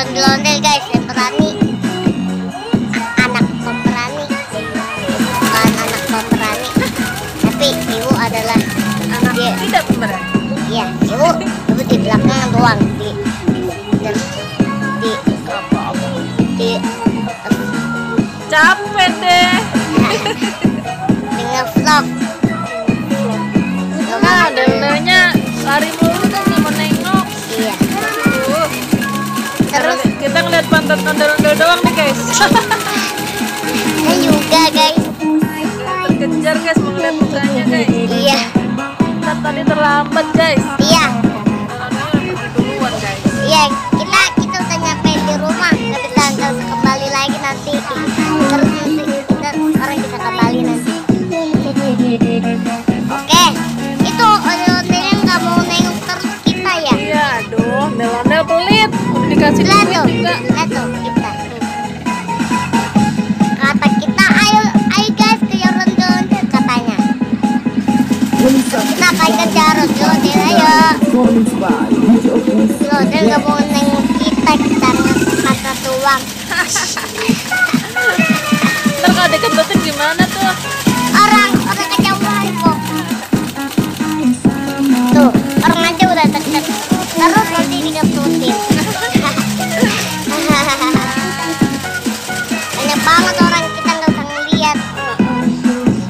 ondel-ondel guys, yang berani. Anak pemberani. Bukan anak pemberani, tapi ibu adalah Anak dia. tidak pemberani. Iya, ibu di belakang doang di Capek deh. di ngevlog. Nah, ondel-ondelnya lari mulu kan nggak mau nengok. Iya. Aduh. Terus Kita ngeliat pantat ondel-ondel doang nih guys. saya juga guys. Kejar guys, mau ngeliat mukanya guys. Iya. Kita tadi terlambat guys. Iya. Soalnya udah pergi duluan guys. Iya, kita udah nyampe di rumah, nggak bisa kembali lagi nanti. Terus nanti kita orang bisa kembali nanti. Oke, itu ondel-ondelnya nggak mau nengok terus kita ya. Iya, aduh, ondel-ondel pelit. Udah dikasih Lihat duit tuh, juga. lihat tuh kita. Kata kita, ayo guys ke ondel-ondel katanya. Nah, kita kejar ondel-ondel ayo. Ondel nggak mau nengok kita mata tuang. Ntar kalau dikentutin gimana tuh? Orang kejauhan kok. Tuh, orang aja udah deket. Terus nanti diketutin. Banyak banget orang kita nggak bisa ngeliat.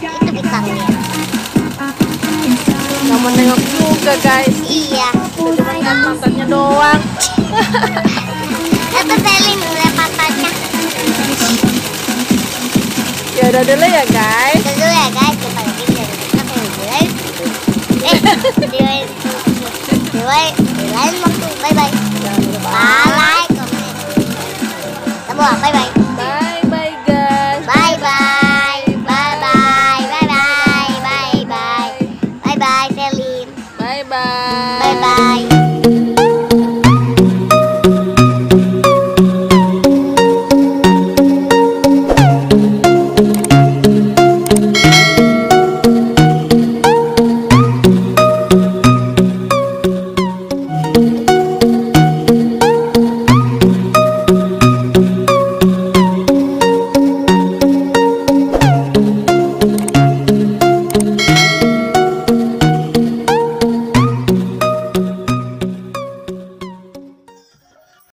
Itu bisa ngeliat. Nggak mau nengok juga guys. Iya. Cuma lihat pantatnya doang. Itu Selin ngeliat pantatnya. Ya udah dulu ya guys. Dulu ya guys, kita lagi dari guys. Di lain waktu. Bye bye.